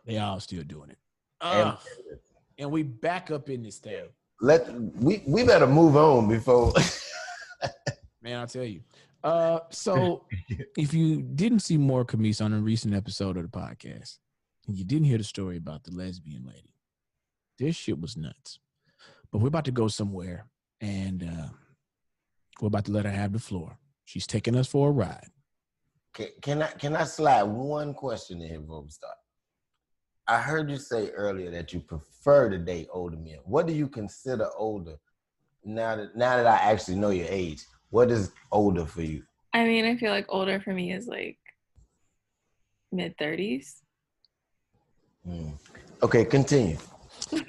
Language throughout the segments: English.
They all still doing it. And And we back up in this thing. We better move on before. Man, I'll tell you. So if you didn't see more Camice on a recent episode of the podcast, and you didn't hear the story about the lesbian lady, this shit was nuts. But we're about to go somewhere, and we're about to let her have the floor. She's taking us for a ride. Can I slide one question in here before we start? I heard you say earlier that you prefer to date older men. What do you consider older? Now that I actually know your age, what is older for you? I mean, I feel like older for me is like mid-30s. Okay, continue.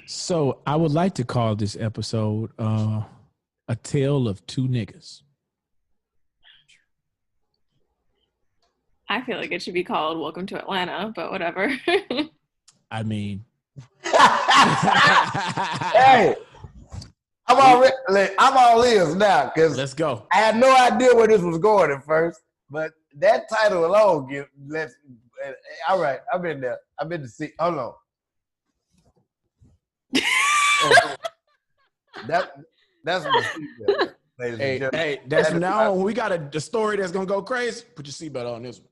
So I would like to call this episode A Tale of Two Niggas. I feel like it should be called Welcome to Atlanta, but whatever. I mean, hey, I'm all ears now because let's go. I had no idea where this was going at first, but that title alone all right, I've been there. I've been to see. Hold on. That's my seatbelt, ladies and gentlemen. Hey, that's from now on. We got the story that's gonna go crazy. Put your seatbelt on this one.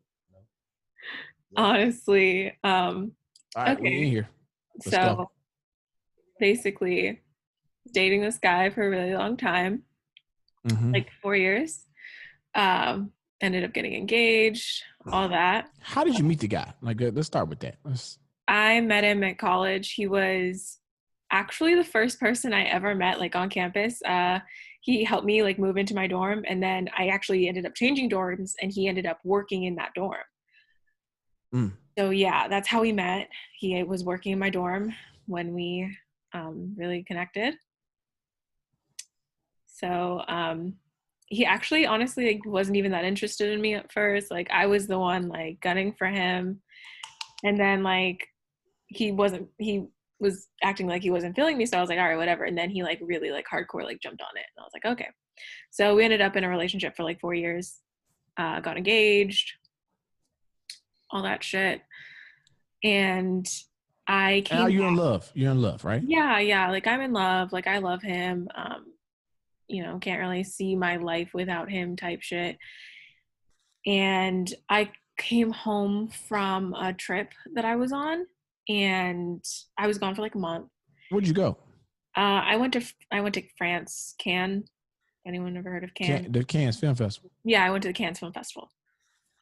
Honestly, all right, okay. We in here. Let's so go. Basically, dating this guy for a really long time, like 4 years. Ended up getting engaged, all that. How did you meet the guy? Like, let's start with that. I met him at college. He was actually the first person I ever met, like, on campus. He helped me, like, move into my dorm, and then I actually ended up changing dorms, and he ended up working in that dorm. So, yeah, that's how we met. He was working in my dorm when we really connected. So, he actually, honestly, like, wasn't even that interested in me at first. Like, I was the one, like, gunning for him. And then, like, he was acting like he wasn't feeling me. So I was like, all right, whatever. And then he, like, really, like, hardcore, like, jumped on it. And I was like, okay. So we ended up in a relationship for, like, 4 years. Got engaged. All that shit. And I came you're in love. You're in love, right? Yeah. Like, I'm in love. Like, I love him. You know, can't really see my life without him type shit. And I came home from a trip that I was on, and I was gone for like a month. Where'd you go? I went to France, Cannes. Anyone ever heard of Cannes? The Cannes Film Festival. Yeah, I went to the Cannes Film Festival.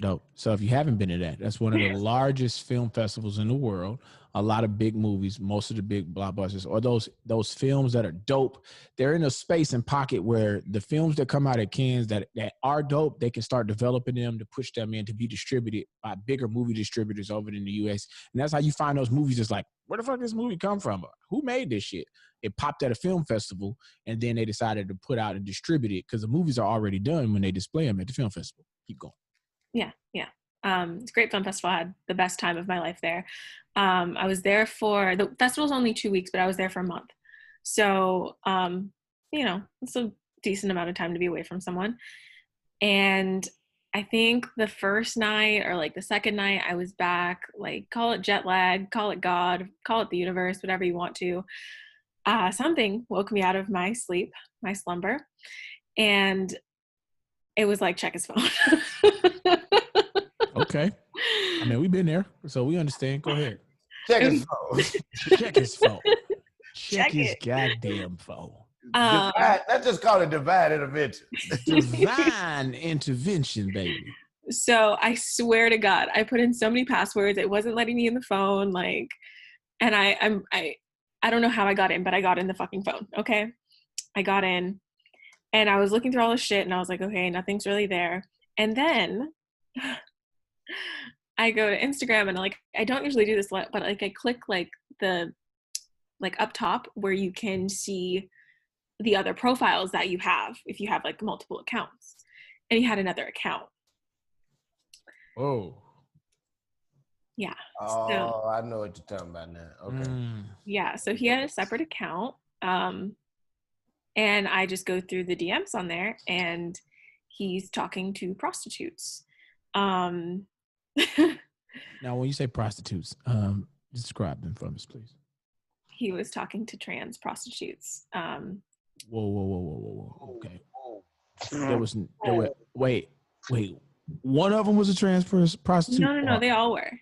Dope. So if you haven't been to that's one of the largest film festivals in the world. A lot of big movies, most of the big blockbusters, or those films that are dope. They're in a space and pocket where the films that come out at Cannes that are dope, they can start developing them to push them in to be distributed by bigger movie distributors over in the US. And that's how you find those movies. It's like, where the fuck this movie come from? Who made this shit? It popped at a film festival, and then they decided to put out and distribute it because the movies are already done when they display them at the film festival. Keep going. Yeah. It's a great film festival. I had the best time of my life there. I was there for, the festival's only 2 weeks, but I was there for a month. So, you know, it's a decent amount of time to be away from someone. And I think the first night or like the second night I was back, like, call it jet lag, call it God, call it the universe, whatever you want to. Something woke me out of my sleep, my slumber. And it was like, check his phone. Okay. I mean, we've been there, so we understand. Go ahead. Check his phone. Check his phone. Check his goddamn phone. Let's just call it divine intervention. Divine intervention, baby. So I swear to God, I put in so many passwords. It wasn't letting me in the phone. Like, and I don't know how I got in, but I got in the fucking phone. Okay. I got in and I was looking through all this shit and I was like, okay, nothing's really there. And then I go to Instagram and, like, I don't usually do this, but, like, I click, like, the, like, up top where you can see the other profiles that you have if you have, like, multiple accounts. And he had another account. Oh. Yeah. Oh, so, I know what you're talking about now. Okay. Yeah. So he had a separate account. And I just go through the DMs on there and he's talking to prostitutes. Now, when you say prostitutes, Describe them for us, please. He was talking to trans prostitutes. Whoa. Okay. Wait. One of them was a trans prostitute? No, they all were.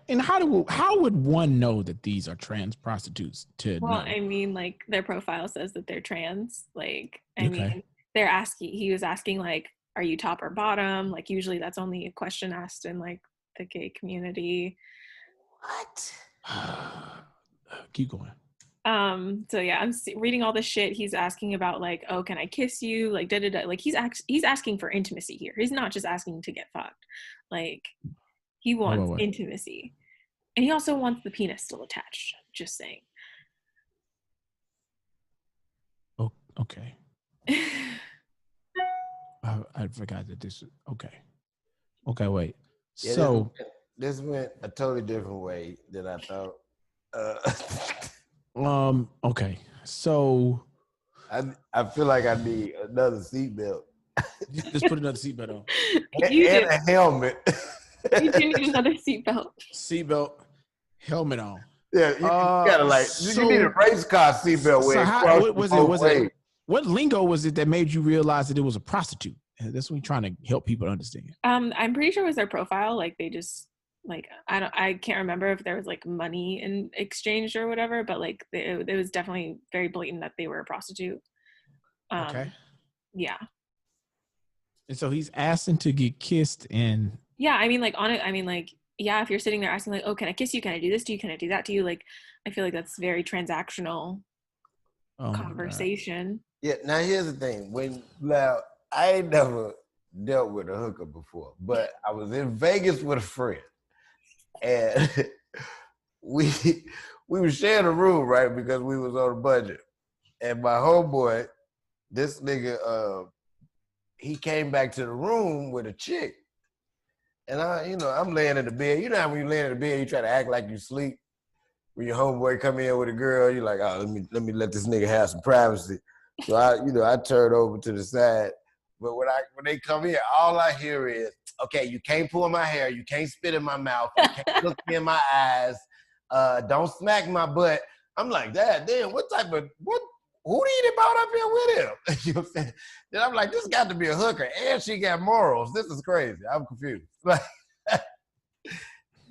And how would one know that these are trans prostitutes to Well, know? I mean, like, their profile says that they're trans. Like, I mean, he was asking, like, are you top or bottom? Like, usually that's only a question asked in, like, the gay community. What? Keep going. So yeah, I'm reading all this shit. He's asking about, like, oh, can I kiss you? Like, da-da-da. Like, he's asking for intimacy here. He's not just asking to get fucked. Like, he wants intimacy. And he also wants the penis still attached. Just saying. Oh, okay. I forgot that this. Okay, wait. Yeah, so this went a totally different way than I thought. Okay. So I feel like I need another seatbelt. Just put another seatbelt on. and a helmet. You do need another seatbelt. Seatbelt, helmet on. Yeah, you gotta you need a race car seatbelt. What lingo was it that made you realize that it was a prostitute? That's what we're trying to help people understand. I'm pretty sure it was their profile. Like, they just, like, I can't remember if there was, like, money in exchange or whatever, but, like, it was definitely very blatant that they were a prostitute. Okay. Yeah. And so he's asking to get kissed and. Yeah, I mean, like, yeah, if you're sitting there asking, like, oh, can I kiss you? Can I do this to you? Can I do that to you? Like, I feel like that's very transactional conversation. Yeah, now here's the thing. I ain't never dealt with a hooker before, but I was in Vegas with a friend. And we were sharing a room, right? Because we was on a budget. And my homeboy, this nigga, he came back to the room with a chick. And I'm laying in the bed. You know how when you lay in the bed, you try to act like you sleep. When your homeboy come in with a girl, you're like, oh, let me let this nigga have some privacy. So I turn over to the side. But when they come in, all I hear is, okay, you can't pull my hair, you can't spit in my mouth, you can't look me in my eyes, don't smack my butt. I'm like, damn, who did he brought up here with him? You know what I'm saying? Then I'm like, this got to be a hooker, and she got morals. This is crazy. I'm confused.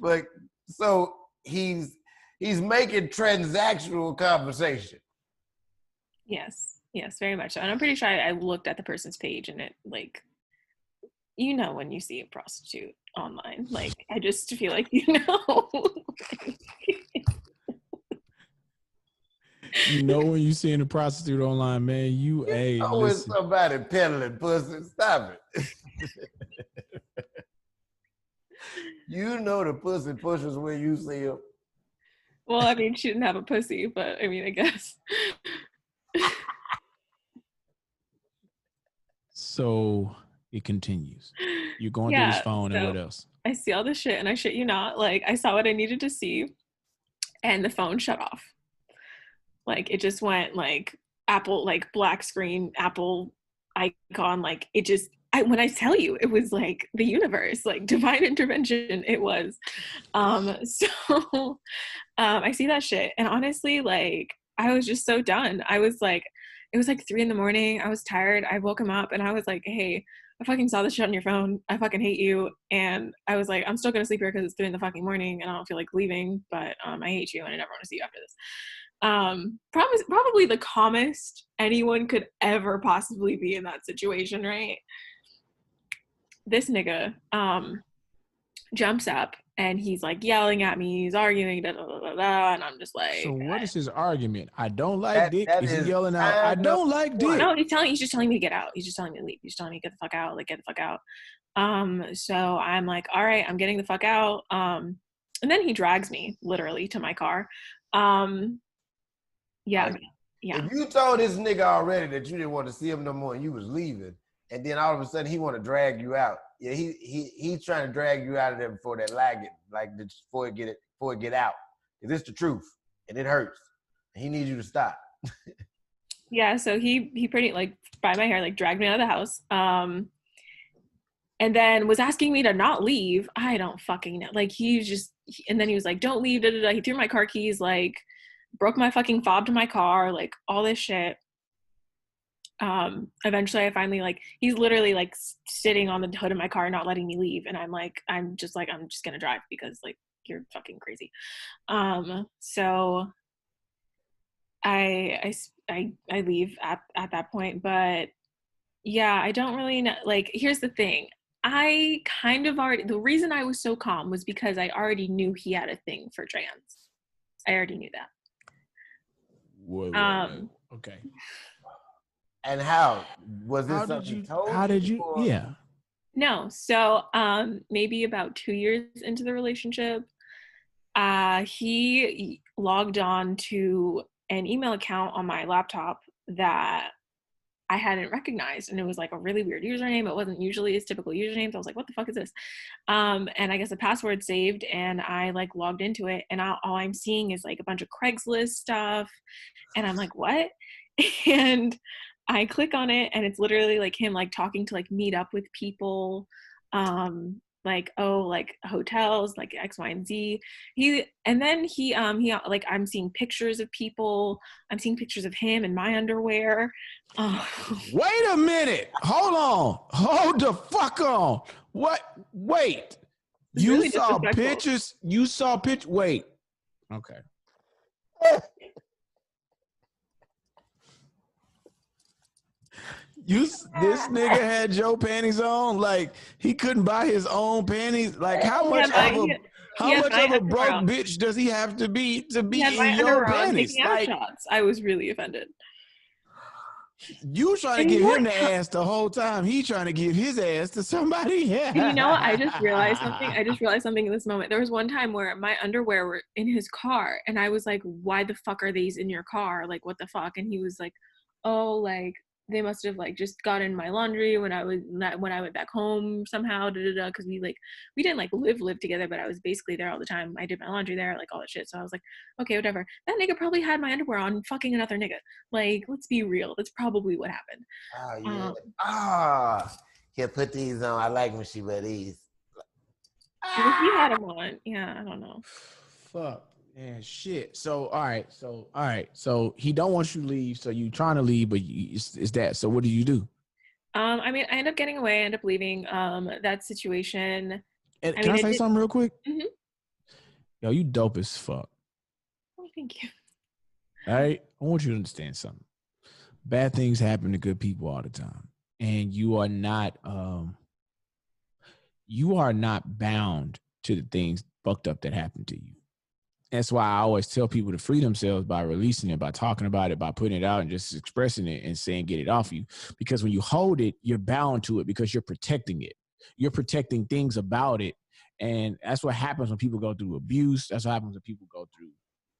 But so he's making transactional conversation. Yes, very much so. And I'm pretty sure I looked at the person's page, and it, like, you know, when you see a prostitute online, like, I just feel like, you know. You know, when you seeing a prostitute online, man, always somebody peddling pussy. Stop it. You know the pussy pushers when you see them. Well, I mean, she didn't have a pussy, but I mean, I guess. So it continues. You're going through his phone, and what else? I see all this shit, and I shit you not, like, I saw what I needed to see, and the phone shut off. Like, it just went, like, Apple, like, black screen, Apple icon, like, it just, when I tell you, it was like the universe, like, divine intervention, it was. So I see that shit, and honestly, like, I was just so done. I was like, it was like 3 a.m. I was tired. I woke him up, and I was like, hey, I fucking saw this shit on your phone. I fucking hate you. And I was like, I'm still gonna sleep here because it's 3 a.m, and I don't feel like leaving, but I hate you, and I never want to see you after this. Probably the calmest anyone could ever possibly be in that situation, right? This nigga jumps up, and he's like yelling at me, he's arguing, da, da, da, da, da, and I'm just like, so what is his argument? I don't like dick. Is he yelling out, I don't like dick? No, he's just telling me to get out. He's just telling me to leave. He's just telling me to get the fuck out, like, get the fuck out. So I'm like, all right, I'm getting the fuck out. And then he drags me literally to my car. Yeah. If you told this nigga already that you didn't want to see him no more and you was leaving, and then all of a sudden he want to drag you out. Yeah, he's trying to drag you out of there before that before it get out. Because it's the truth and it hurts. And he needs you to stop. Yeah, so he pretty, like, by my hair, like, dragged me out of the house. and then was asking me to not leave. I don't fucking know. Like and then he was like, don't leave. Da, da, da. He threw my car keys, like broke my fucking fob to my car, like all this shit. Eventually I finally, like, he's literally like sitting on the hood of my car, not letting me leave. And I'm just gonna drive because like you're fucking crazy. So I leave at that point, but yeah, I don't really know. Like, here's the thing. I kind of already, the reason I was so calm was because I already knew he had a thing for trans. I already knew that. Whoa. Okay. And how was this something you told? How did you? Or? Yeah. No. So, maybe about 2 years into the relationship, he logged on to an email account on my laptop that I hadn't recognized, and it was like a really weird username. It wasn't usually his typical usernames. I was like, what the fuck is this? And I guess a password saved, and I like logged into it, and all I'm seeing is like a bunch of Craigslist stuff, and I'm like, what? And I click on it, and it's literally like him like talking to like meet up with people, like, oh, like hotels, like X, Y, and Z. He like, I'm seeing pictures of people. I'm seeing pictures of him in my underwear. Wait a minute. Hold on. Hold the fuck on. What? Wait. You really saw pictures? You saw pictures? Wait. Okay. This nigga had your panties on, like he couldn't buy his own panties. Like how much of a broke bitch does he have to be in your panties? Like, shots. I was really offended. You trying to give him the ass the whole time. He trying to give his ass to somebody. Yeah. And you know what? I just realized something in this moment. There was one time where my underwear were in his car, and I was like, why the fuck are these in your car? Like, what the fuck? And he was like, oh, like, they must have like just got in my laundry when I went back home somehow, because we didn't like live together, but I was basically there all the time. I did my laundry there, like all that shit. So I was like, okay, whatever. That nigga probably had my underwear on fucking another nigga. Like, let's be real. That's probably what happened. Oh yeah. Here, put these on. I like when she wear these. He had them on. Yeah, I don't know. Fuck. Man, shit. So, all right. So he don't want you to leave. So you trying to leave, but it's that. So what do you do? I mean, I end up getting away. I end up leaving that situation. And can I say something real quick? Mm-hmm. Yo, you dope as fuck. Oh, thank you. All right. I want you to understand something. Bad things happen to good people all the time. And you are not bound to the things fucked up that happen to you. That's why I always tell people to free themselves by releasing it, by talking about it, by putting it out and just expressing it and saying, get it off you. Because when you hold it, you're bound to it because you're protecting it. You're protecting things about it. And that's what happens when people go through abuse. That's what happens when people go through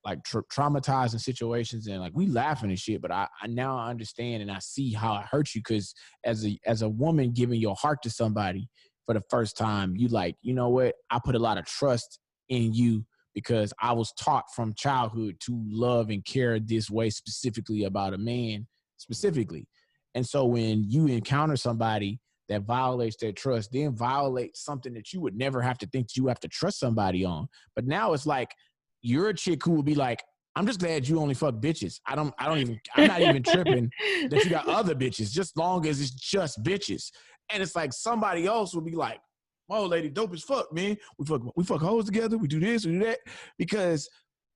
like traumatizing situations. And like, we laughing and shit, but I now understand and I see how it hurts you. Cause as a woman giving your heart to somebody for the first time, you like, you know what? I put a lot of trust in you, because I was taught from childhood to love and care this way, specifically about a man specifically. And so when you encounter somebody that violates their trust, then violates something that you would never have to think you have to trust somebody on. But now it's like, you're a chick who would be like, I'm just glad you only fuck bitches. I'm not even tripping that you got other bitches, just long as it's just bitches. And it's like somebody else would be like, oh, lady, dope as fuck, man. We fuck hoes together. We do this, we do that. Because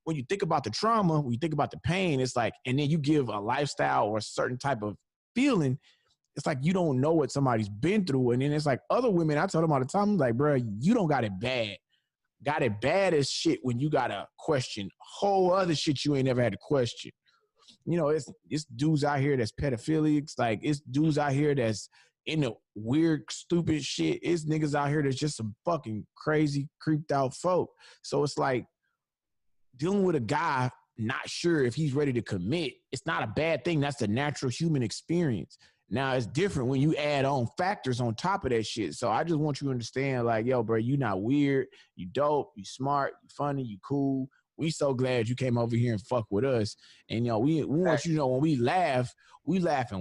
when you think about the trauma, when you think about the pain, it's like, and then you give a lifestyle or a certain type of feeling, it's like you don't know what somebody's been through. And then it's like other women, I tell them all the time, I'm like, bro, you don't got it bad. Got it bad as shit when you got to question whole other shit you ain't never had to question. You know, it's dudes out here that's pedophilics. Like, it's dudes out here that's in the weird, stupid shit. It's niggas out here that's just some fucking crazy, creeped out folk. So it's like dealing with a guy not sure if he's ready to commit. It's not a bad thing. That's the natural human experience. Now, it's different when you add on factors on top of that shit. So I just want you to understand, like, yo, bro, you not weird. You dope. You smart. You funny. You cool. we so glad you came over here and fuck with us. And we want you to know when we laughing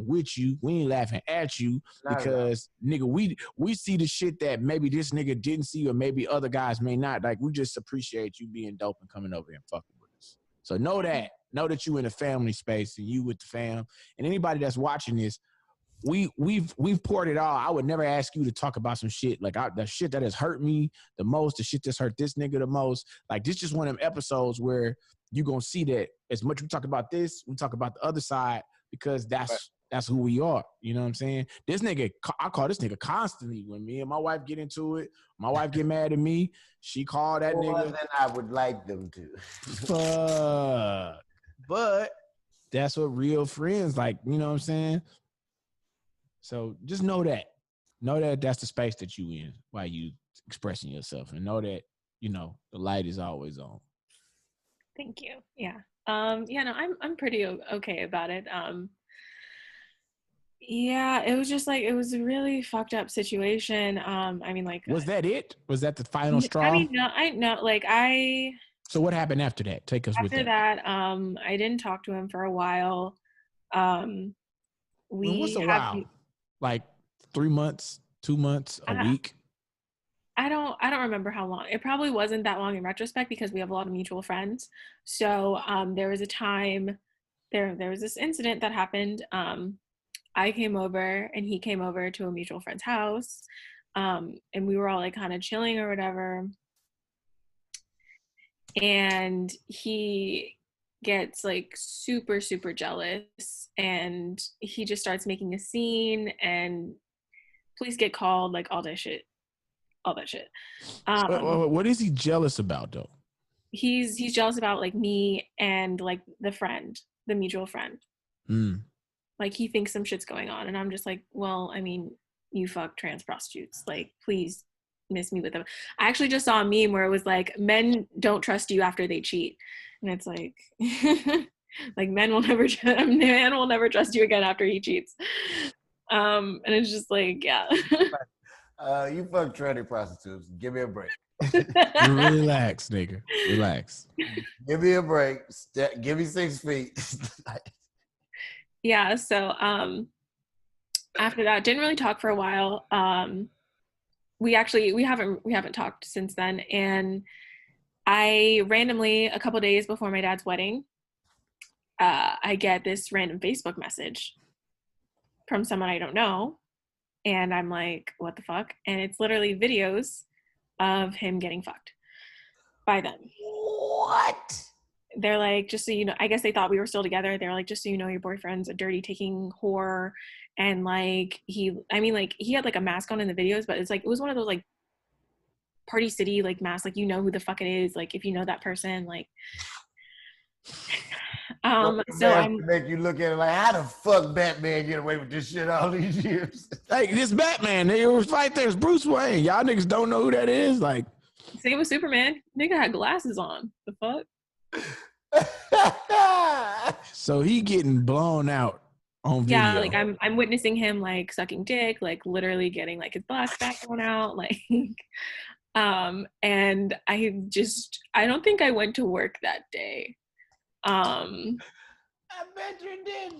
with you. We ain't laughing at you because nigga, we see the shit that maybe this nigga didn't see or maybe other guys may not. Like we just appreciate you being dope and coming over here and fucking with us. So know that you in a family space and you with the fam. And anybody that's watching this, we've poured it all. I would never ask you to talk about some shit like the shit that has hurt me the most, the shit that's hurt this nigga the most. Like this just one of them episodes where you're gonna see that as much we talk about this, we talk about the other side because that's who we are. You know what I'm saying? This nigga, I call this nigga constantly when me and my wife get into it. My wife get mad at me. She called that nigga. More than I would like them to. Fuck. But that's what real friends like. You know what I'm saying? So just know that that's the space that you in while you expressing yourself, and know that the light is always on. Thank you. Yeah. No, I'm pretty okay about it. Yeah, it was just like it was a really fucked up situation. I mean, like, was that it? Was that the final straw? I mean, no, I know, like So what happened after that? Take us with that. After that, I didn't talk to him for a while. What's a while? Like 3 months, 2 months, a week? I don't remember how long. It probably wasn't that long in retrospect because we have a lot of mutual friends. So there was a time, there was this incident that happened. I came over and he came over to a mutual friend's house, and we were all like kind of chilling or whatever. And he gets like super, super jealous and he just starts making a scene and police get called, like all that shit. What is he jealous about though? He's jealous about like me and like the mutual friend. Like he thinks some shit's going on and I'm just like, well, I mean, you fuck trans prostitutes, like please miss me with them. I actually just saw a meme where it was like, men don't trust you after they cheat, and it's like like man will never trust you again after he cheats. And it's just like, yeah. You fuck tranny prostitutes. Give me a break. Relax, nigga. Relax. Give me a break. Give me 6 feet. Yeah. So after that, didn't really talk for a while. We haven't talked since then. And I randomly, a couple days before my dad's wedding, I get this random Facebook message from someone I don't know. And I'm like, what the fuck? And it's literally videos of him getting fucked by them. What? They're like, just so you know, I guess they thought we were still together. They're like, just so you know, your boyfriend's a dirty taking whore. And like, he had like a mask on in the videos, but it's like, it was one of those like Party City like masks, like, you know who the fuck it is, like if you know that person, like so I'm make you look at it like, how the fuck Batman get away with this shit all these years? Like this Batman, nigga was right there. It's Bruce Wayne. Y'all niggas don't know who that is. Like same with Superman. Nigga had glasses on. The fuck? So he getting blown out on video. Yeah, like I'm witnessing him like sucking dick, like literally getting like his back blown out, like and I don't think I went to work that day. I bet you did.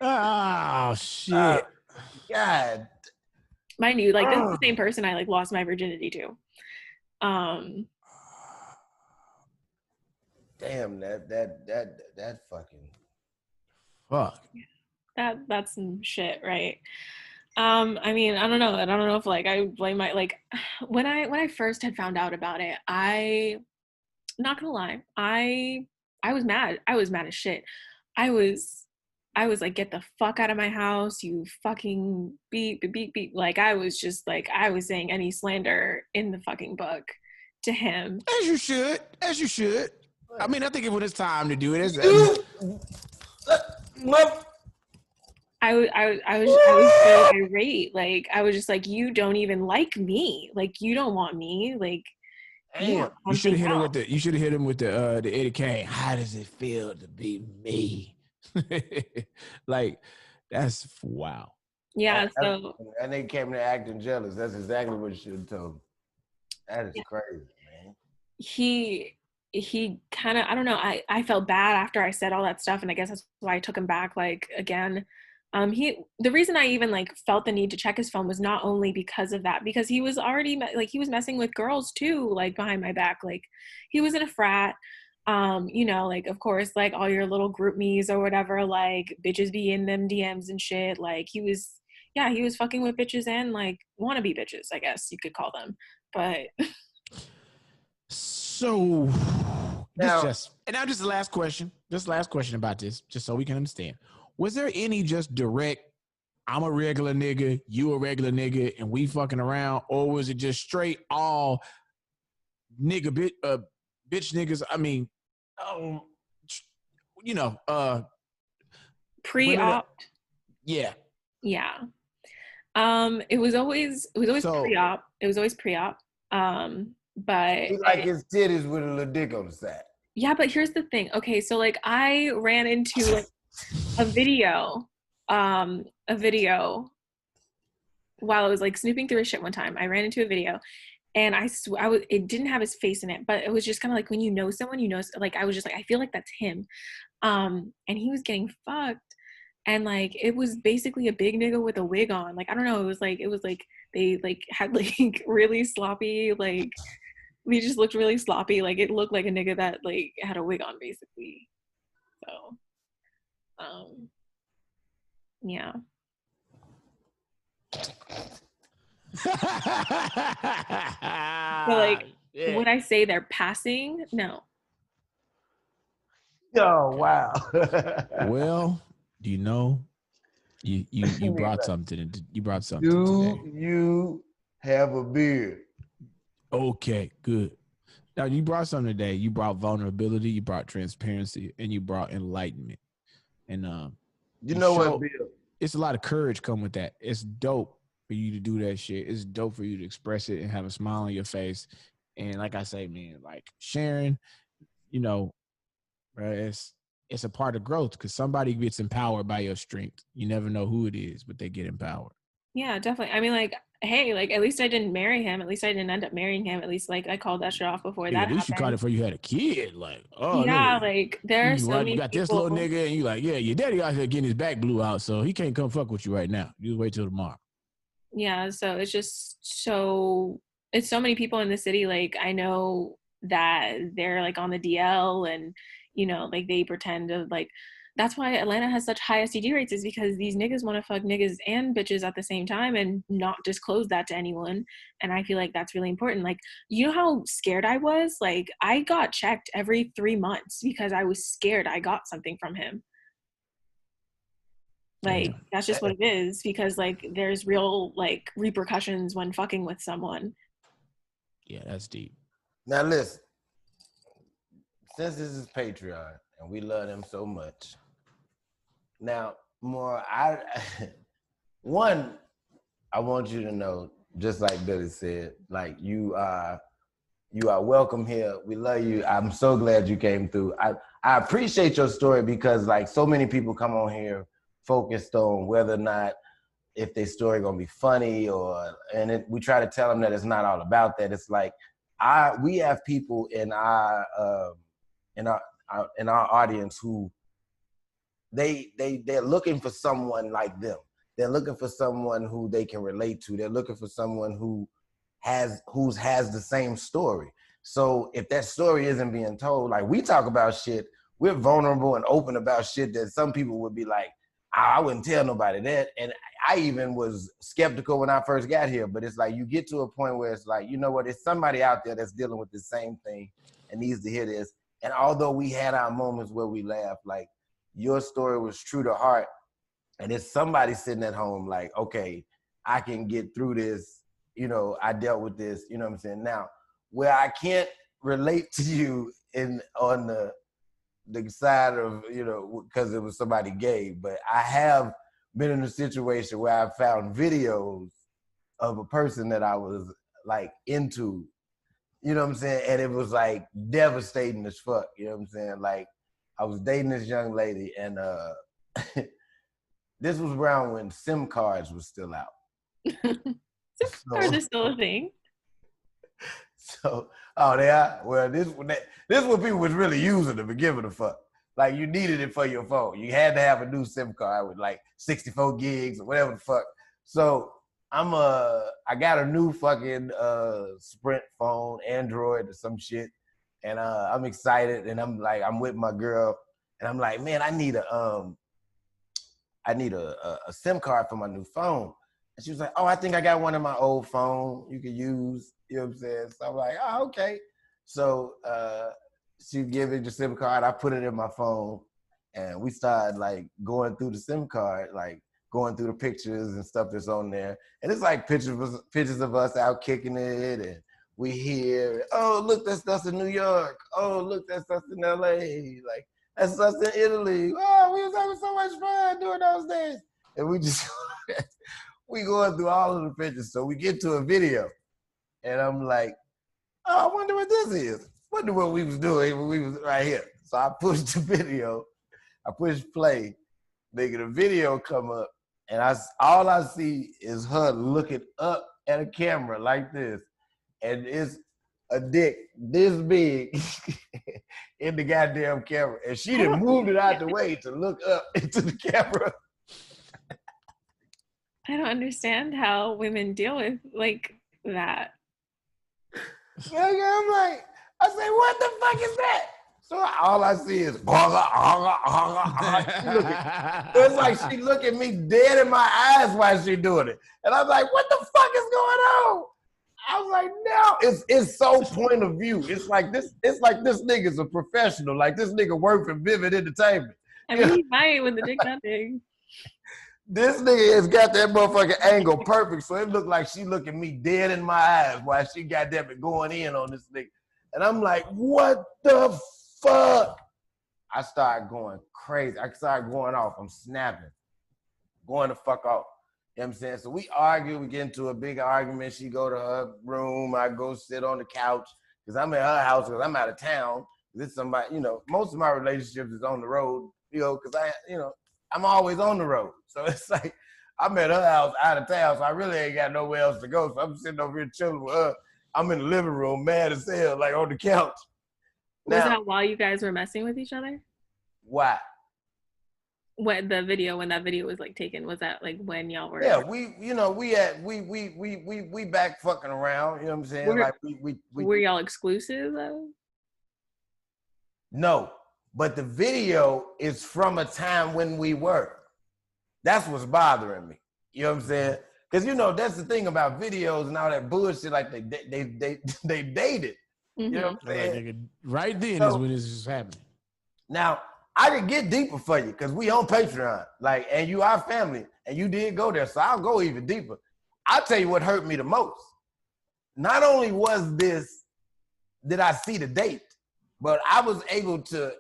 Oh shit. God. Mind you, like this is the same person I like lost my virginity to. Damn, that fucking fuck. That's some shit, right? I mean, I don't know if like I blame my, like when I first had found out about it, I'm not gonna lie, I was mad. I was mad as shit. I was like, get the fuck out of my house, you fucking beep. Like I was just like, I was saying any slander in the fucking book to him. As you should. I mean, I think when it's time to do it, I was so irate. Like I was just like, you don't even like me. Like you don't want me. Like you should have hit him with the Eddie Kane. How does it feel to be me? Like that's wow. Yeah. So and they came to acting jealous. That's exactly what you should have told him. That is crazy, man. he kind of, I don't know, I felt bad after I said all that stuff, and I guess that's why I took him back like again. The reason I even like felt the need to check his phone was not only because of that, because he was already like he was messing with girls too, like behind my back. Like he was in a frat. You know, like of course, like all your little group me's or whatever, like bitches be in them DMs and shit. Like he was, yeah, he was fucking with bitches and like wannabe bitches, I guess you could call them. But So Now, and now just the last question. Just last question about this, just so we can understand. Was there any just direct, I'm a regular nigga, you a regular nigga, and we fucking around, or was it just straight all nigga bitch niggas? I mean, um, you know, women. pre-op, Yeah. yeah. It was always So pre-op. It was always pre-op. But he like his titties with a little dick on the side. yeah, but here's the thing. Okay, so like I ran into like a video, a video while I was like snooping through his shit one time. I ran into a video, and I swear it didn't have his face in it, but it was just kind of like when you know someone, you know, like I was just like, I feel like that's him. And he was getting fucked, and like it was basically a big nigga with a wig on. Like I don't know, it was like they like had like really sloppy, like we just looked really sloppy. Like it looked like a nigga that like had a wig on basically. So yeah. But like yeah. would I say they're passing? No. Oh wow. Well, you know, you brought something. You brought something Do today. you have a beard? Okay, good. Now you brought something today. You brought vulnerability. You brought transparency, and you brought enlightenment. And You know what, Bill? it's a lot of courage come with that. It's dope for you to do that shit. It's dope for you to express it and have a smile on your face. And like I say, man, like sharing, you know, right, it's a part of growth because somebody gets empowered by your strength. You never know who it is, but they get empowered. Yeah, definitely. I mean, like, hey, like at least I didn't marry him. At least I didn't end up marrying him. At least like I called that shit off before Yeah, that at least you caught it happened. before you had a kid. Like, oh, Yeah, nigga, like there are so you many got this little people. nigga, and you like, yeah, your daddy out here getting his back blew out, so he can't come fuck with you right now. You wait till tomorrow. Yeah, so it's so many people in the city. Like I know that they're like on the DL, and you know, like they pretend to like that's why Atlanta has such high STD rates, is because these niggas want to fuck niggas and bitches at the same time and not disclose that to anyone. And I feel like that's really important. Like, you know how scared I was? Like I got checked every 3 months because I was scared I got something from him. Like Damn. that's just what it is, because like there's real like repercussions when fucking with someone. Yeah, that's deep. Now listen, since this is Patreon and we love them so much. Now, more one, I want you to know, just like Billy said, like you are welcome here. We love you. I'm so glad you came through. I appreciate your story because like so many people come on here focused on whether or not if their story gonna be funny we try to tell them that it's not all about that. It's like we have people in our audience who they're looking for someone like them. They're looking for someone who they can relate to. They're looking for someone who has the same story. So if that story isn't being told, like we talk about shit, we're vulnerable and open about shit that some people would be like, I wouldn't tell nobody that. And I even was skeptical when I first got here, but it's like you get to a point where it's like, you know what, there's somebody out there that's dealing with the same thing and needs to hear this. And although we had our moments where we laughed, like your story was true to heart. And it's somebody sitting at home like, okay, I can get through this. You know, I dealt with this, you know what I'm saying? Now, where I can't relate to you on the side of, you know, because it was somebody gay, but I have been in a situation where I found videos of a person that I was like into, you know what I'm saying? And it was like devastating as fuck, you know what I'm saying? Like I was dating this young lady and this was around when SIM cards were still out. Cards are still a thing. So Oh, they are? Well, this is what people was really using to be giving a fuck. Like, you needed it for your phone. You had to have a new SIM card with like 64 gigs or whatever the fuck. So I got a new fucking Sprint phone, Android or some shit. And I'm excited, and I'm with my girl, and I'm like, man, I need a SIM card for my new phone. And she was like, oh, I think I got one in my old phone you can use. You know what I'm saying? So I'm like, oh, okay. So she gave me the SIM card. I put it in my phone, and we started like going through the SIM card, like going through the pictures and stuff that's on there. And it's like pictures of us out kicking it, and we hear, oh, look, that's us in New York. Oh, look, that's us in LA. Like, that's us in Italy. Oh, we was having so much fun during those days. And we just, we going through all of the pictures. So we get to a video, and I'm like, oh, I wonder what this is. Wonder what we was doing when we was right here. So I pushed the video. I pushed play. Nigga, the video come up, and all I see is her looking up at a camera like this. And it's a dick this big in the goddamn camera. And she done moved it out the way to look up into the camera. I don't understand how women deal with like that. I'm like, I say, what the fuck is that? So all I see is, it's like she look at me dead in my eyes while she doing it. And I'm like, what the fuck is going on? I was like, no, it's so point of view. It's like this nigga's a professional. Like, this nigga work for Vivid Entertainment. I mean, he might with the dick that big. This nigga has got that motherfucking angle perfect, so it looked like she looking me dead in my eyes while she got that going in on this nigga. And I'm like, what the fuck? I started going crazy. I started going off. I'm snapping, going the fuck off. You know what I'm saying? So we argue, we get into a big argument. She go to her room, I go sit on the couch, because I'm at her house because I'm out of town. This is somebody, most of my relationships is on the road, because I'm always on the road. So it's like, I'm at her house out of town, so I really ain't got nowhere else to go. So I'm sitting over here chilling with her. I'm in the living room, mad as hell, like on the couch. Was that while you guys were messing with each other? Why? When that video was like taken, was that like when y'all were? Yeah, we back fucking around. You know what I'm saying? Were y'all exclusive though? No, but the video is from a time when we were. That's what's bothering me. You know what I'm saying? Because that's the thing about videos and all that bullshit. Like they dated. Mm-hmm. You know what I'm saying? Like, right then is when this is happening. Now, I can get deeper for you because we on Patreon, and you are family, and you did go there, so I'll go even deeper. I'll tell you what hurt me the most. Not only did I see the date, but I was able to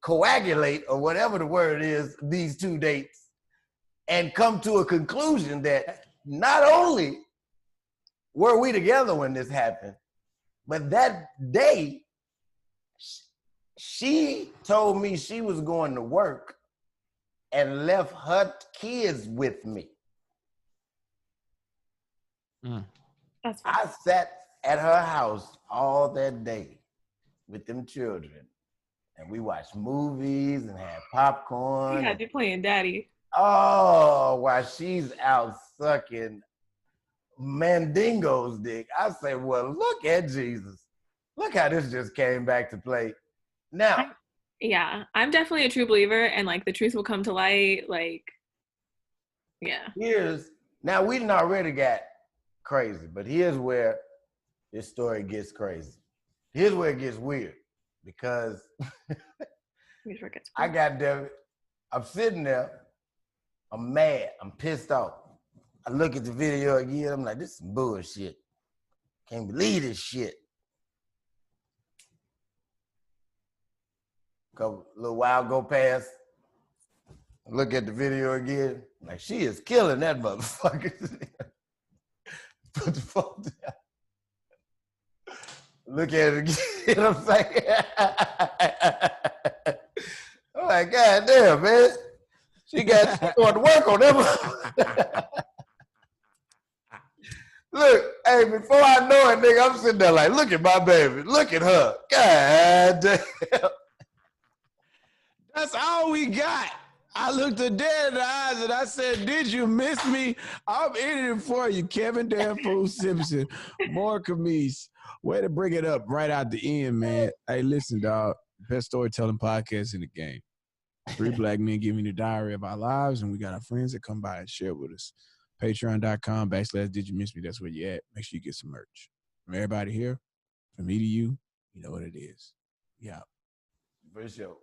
coagulate, or whatever the word is, these two dates, and come to a conclusion that not only were we together when this happened, but that day, she told me she was going to work and left her kids with me. I sat at her house all that day with them children, and we watched movies and had popcorn. You had you playing daddy. Oh, while she's out sucking Mandingo's dick. I say, well, look at Jesus. Look how this just came back to play. Now, I'm definitely a true believer, and like the truth will come to light. Like, yeah. Now we done already got crazy, but here's where this story gets crazy. Here's where it gets weird, because I got there. I'm sitting there. I'm mad. I'm pissed off. I look at the video again. I'm like, this is some bullshit. Can't believe this shit. A little while go past. Look at the video again. Like, she is killing that motherfucker. Put the phone down. Look at it again. I'm like, I'm like, God damn, man. She going to work on them. Look, hey, before I know it, nigga, I'm sitting there like, look at my baby. Look at her. God damn. That's all we got. I looked her dead in the eyes and I said, did you miss me? I'm in it for you, Kevin Danfoe Simpson. More Camice. Way to bring it up right out the end, man. Hey, listen, dog. Best storytelling podcast in the game. 3 black men giving you the diary of our lives, and we got our friends that come by and share with us. Patreon.com/Did You Miss Me? That's where you at. Make sure you get some merch. From everybody here, from me to you, you know what it is. Yeah. For sure.